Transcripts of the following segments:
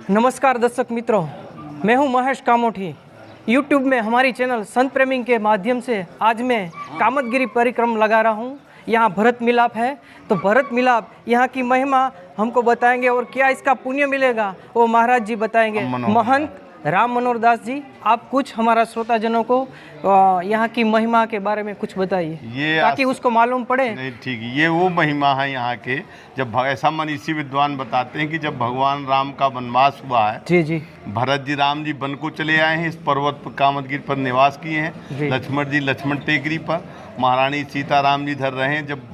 नमस्कार दर्शक मित्रों, मैं हूं महेश कामोठी। यूट्यूब में हमारी चैनल संत प्रेमी के माध्यम से आज मैं कामदगिरी परिक्रम लगा रहा हूं। यहाँ भरत मिलाप है, तो भरत मिलाप यहाँ की महिमा हमको बताएंगे और क्या इसका पुण्य मिलेगा वो महाराज जी बताएंगे। महंत राम मनोहर दास जी, आप कुछ हमारा श्रोताजनों को यहाँ की महिमा के बारे में कुछ बताइए ताकि उसको मालूम पड़े। नहीं, ठीक, ये वो महिमा है यहाँ के। जब ऐसा मनीषी विद्वान बताते हैं कि जब भगवान राम का वनवास हुआ है, जी जी, भरत जी राम जी वन को चले आए हैं, इस पर्वत पर कामदगिरी पर निवास किए हैं। लक्ष्मण जी लक्ष्मण टेकरी पर, महारानी सीताराम जी धर रहे हैं। जब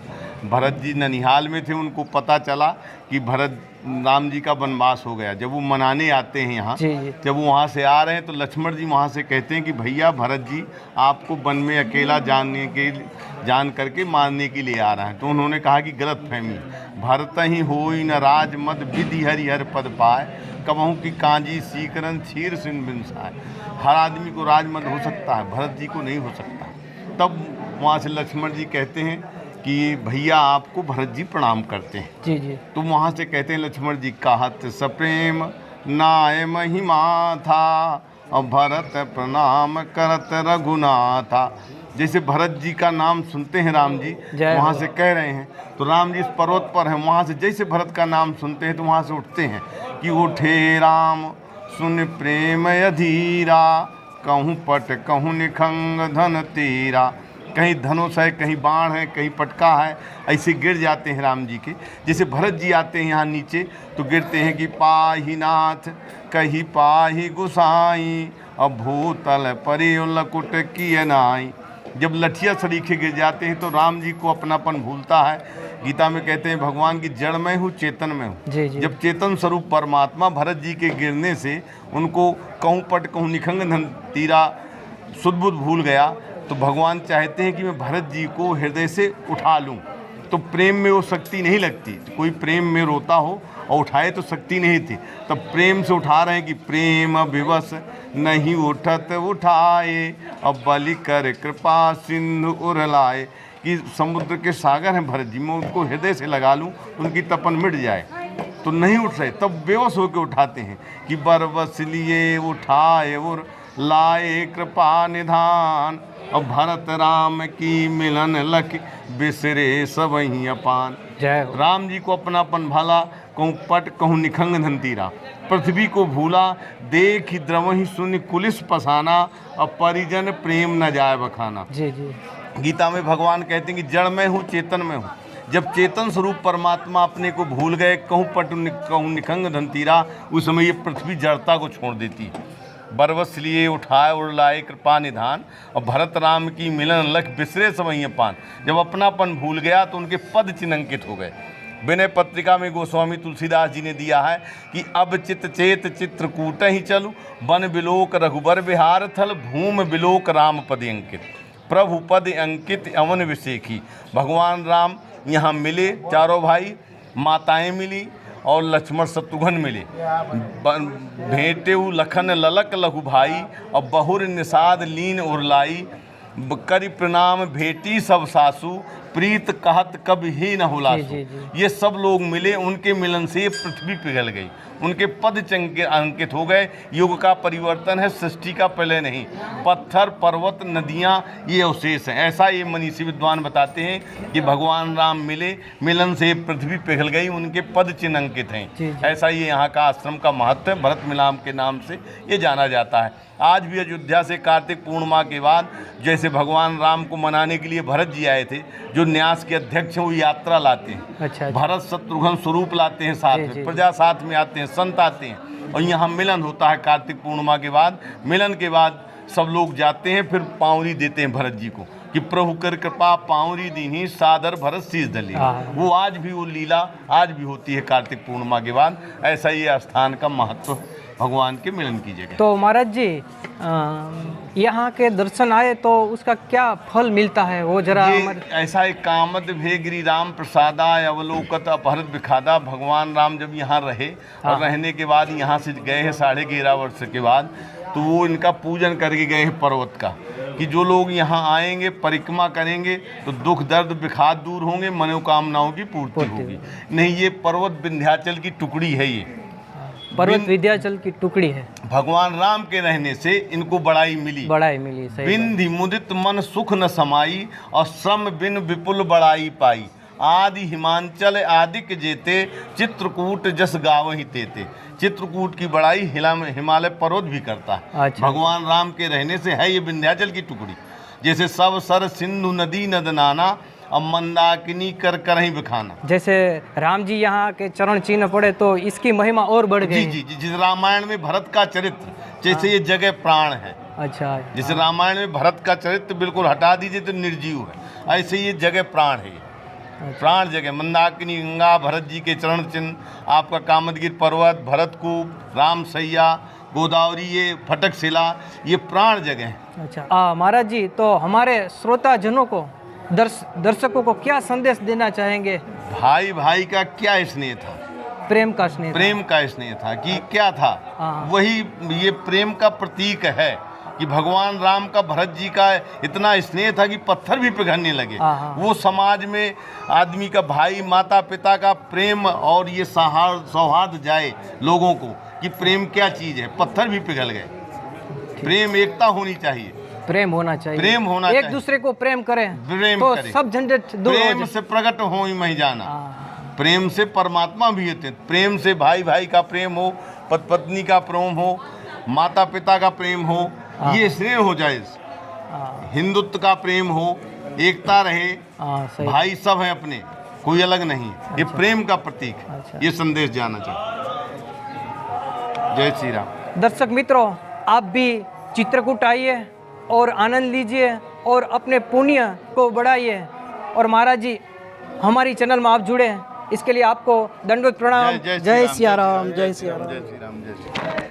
भरत जी ननिहाल में थे, उनको पता चला कि भरत राम जी का वनवास हो गया। जब वो मनाने आते हैं यहाँ, जब वो वहाँ से आ रहे हैं तो लक्ष्मण जी वहाँ से कहते हैं कि भैया भरत जी आपको वन में अकेला जान करके मारने के लिए आ रहा है। तो उन्होंने कहा कि गलत फहमी, भरत ही होई न राज मद विधि हरिहर पद पाए, कबहू की कांजी सीकरन क्षीर सिन बिनसाए। हर आदमी को राजमद हो सकता है, भरत जी को नहीं हो सकता। तब वहाँ से लक्ष्मण जी कहते हैं कि भैया आपको भरत जी प्रणाम करते हैं। जी जी। तो वहाँ से कहते हैं लक्ष्मण जी, कहत सप्रेम नाय महिमा था, और भरत प्रणाम करत रघुनाथा। जैसे भरत जी का नाम सुनते हैं राम जी, वहाँ से कह रहे हैं, तो राम जी इस पर्वत पर हैं, वहाँ से जैसे भरत का नाम सुनते हैं तो वहाँ से उठते हैं कि उठे राम सुन प्रेम अधीरा, कहूँ पट कहूँ निखंग धन तेरा। कहीं धनुष है, कहीं बाण है, कहीं पटका है, ऐसे गिर जाते हैं राम जी के। जैसे भरत जी आते हैं यहाँ नीचे तो गिरते हैं कि पाही नाथ कही पाही गुसाई, अब भूतल परि लकुट किए नाई। जब लठिया सरीखे गिर जाते हैं तो राम जी को अपनापन भूलता है। गीता में कहते हैं भगवान की जड़ में हूँ चेतन में हूँ। जब चेतन स्वरूप परमात्मा भरत जी के गिरने से उनको कहूँ पट कहूँ निखंग धन तीरा सुध बुध भूल गया, तो भगवान चाहते हैं कि मैं भरत जी को हृदय से उठा लूं। तो प्रेम में वो शक्ति नहीं लगती। कोई प्रेम में रोता हो और उठाए तो शक्ति नहीं थी, तब प्रेम से उठा रहे हैं कि प्रेम विवश नहीं उठत उठाए, अब बलि कर कृपा सिंधु उरलाए। कि समुद्र के सागर हैं भरत जी, मैं उनको हृदय से लगा लूँ, उनकी तपन मिट जाए। तो नहीं उठ रहे, तब बेवश होकर उठाते हैं कि बरबस लिए उठाए और लाए कृपा निधान, और भरत राम की मिलन लख बिसरे सबही अपान। राम जी को अपनापन भाला, कहूँ पट कहूँ निखंग धनतीरा। पृथ्वी को भूला देख द्रवहि सुनि कुलिस पसाना, और परिजन प्रेम न जाए बखाना। जी जी। गीता में भगवान कहते हैं कि जड़ में हूँ चेतन में हूँ। जब चेतन स्वरूप परमात्मा अपने को भूल गए, कहूँ पट कहूँ निखंग धनतीरा, उस समय ये पृथ्वी जड़ता को छोड़ देती है। बरबस लिए उठाए और लाए कृपा निधान, और भरत राम की मिलन लख बिसरे सबही पान। जब अपनापन भूल गया तो उनके पद चिन्हांकित हो गए। विनय पत्रिका में गोस्वामी तुलसीदास जी ने दिया है कि अब चित चेत चित्रकूट ही चलू, वन बिलोक रघुबर विहार थल, भूम बिलोक राम पद अंकित, प्रभु पद अंकित अवन विषेखी। भगवान राम यहाँ मिले, चारों भाई, माताएं मिली और लक्ष्मण शत्रुघ्न मिले। भेंटेऊ लखन ललक लघु भाई, और बहुर निषाद लीन उरलाई, करि प्रणाम भेटी सब सासू, प्रीत कहत कब ही न हुलासु। ये सब लोग मिले, उनके मिलन से ये पृथ्वी पिघल गई, उनके पद चंके अंकित हो गए। युग का परिवर्तन है, सृष्टि का पहले नहीं। पत्थर पर्वत नदियाँ ये अवशेष हैं। ऐसा ये मनीषी विद्वान बताते हैं कि भगवान राम मिले, मिलन से पृथ्वी पिघल गई, उनके पद चिन्ह अंकित हैं। ऐसा ये यहाँ का आश्रम का महत्व है। भरत मिलाप के नाम से ये जाना जाता है। आज भी अयोध्या से कार्तिक पूर्णिमा के बाद जैसे भगवान राम को मनाने के लिए भरत जी आए थे, जो न्यास के अध्यक्ष हैं वो यात्रा लाते हैं। अच्छा। भरत शत्रुघ्न स्वरूप लाते हैं साथ में, प्रजा साथ में आते हैं, संत आते हैं, और यहाँ मिलन होता है कार्तिक पूर्णिमा के बाद। मिलन के बाद सब लोग जाते हैं, फिर पाँवरी देते हैं भरत जी को कि प्रभु कर कृपा पाँवरी दीनी, सादर भरत शीश दली। वो आज भी वो लीला आज भी होती है कार्तिक पूर्णिमा के बाद। ऐसा ये स्थान का महत्व है, भगवान के मिलन की जगह। तो महाराज जी यहाँ के दर्शन आए तो उसका क्या फल मिलता है वो जरा ऐसा एक कामद भेगिरी राम प्रसादा अवलोकत अपहरत विखादा। भगवान राम जब यहाँ रहे और रहने के बाद यहाँ से गए हैं 11.5 वर्ष के बाद, तो वो इनका पूजन करके गए हैं पर्वत का, कि जो लोग यहाँ आएंगे परिक्रमा करेंगे तो दुख दर्द विखाद दूर होंगे, मनोकामनाओं की पूर्ति होगी। नहीं, ये पर्वत विंध्याचल की टुकड़ी है, पर्वत विंध्याचल की टुकड़ी है, भगवान राम के रहने से इनको बड़ाई मिली। बड़ाई मिली। सही बात। बिंधि मुदित मन सुख न समाई, और श्रम बिन विपुल बड़ाई पाई। आदि हिमांचल आदिक जेते, चित्रकूट जस गावहि तेते। चित्रकूट की बड़ाई हिमालय पर्वत भी करता है। अच्छा। भगवान राम के रहने से है ये विंध्याचल की टुकड़ी। जैसे सब सर सिंधु नदी नद नाना, अब मंदाकिनी कर कर ही बखाना। जैसे राम जी यहाँ के चरण चिन्ह पड़े तो इसकी महिमा और बढ़ गई। जी जी, जिस रामायण में भरत का चरित्र, जैसे ये जगह प्राण है। अच्छा। जैसे रामायण में भरत का चरित्र बिल्कुल हटा दीजिए तो निर्जीव है, ऐसे ये जगह प्राण है। प्राण जगह मंदाकिनी गंगा, भरत जी के चरण चिन्ह, आपका कामदगिर पर्वत, भरतकूप, राम सैया, गोदावरी, ये फटक शिला, ये प्राण जगह है। अच्छा महाराज जी, तो हमारे श्रोता जनों को, दर्शकों को क्या संदेश देना चाहेंगे? भाई भाई का क्या स्नेह था, प्रेम का स्नेह। प्रेम का स्नेह था कि क्या था, हाँ। वही ये प्रेम का प्रतीक है कि भगवान राम का भरत जी का इतना स्नेह था कि पत्थर भी पिघलने लगे। हाँ। वो समाज में आदमी का, भाई माता पिता का प्रेम और ये सौहार्द जाए लोगों को कि प्रेम क्या चीज़ है, पत्थर भी पिघल गए। प्रेम, एकता होनी चाहिए, प्रेम होना चाहिए, प्रेम होना एक चाहिए। दूसरे को प्रेम करें प्रेम तो करें। सब झंझट दूर हो प्रेम जाए। से प्रकट हो ही मही जाना। हाँ। प्रेम से परमात्मा भी होते हैं। प्रेम से भाई भाई का प्रेम हो, पत्नी का प्रेम हो, माता पिता का प्रेम हो, ये स्नेह हो जाए, हाँ। हिंदुत्व का प्रेम हो, एकता रहे, हाँ, सही। भाई सब हैं अपने, कोई अलग नहीं। ये प्रेम का प्रतीक है। अच्छा। ये संदेश जाना चाहिए। जय श्री राम। दर्शक मित्रों, आप भी चित्रकूट आइए और आनंद लीजिए और अपने पुण्य को बढ़ाइए। और महाराज जी, हमारी चैनल में आप जुड़े, इसके लिए आपको दंडवत प्रणाम। जय जय सिया राम, जय सिया राम। जय श्री राम, जय श्री राम।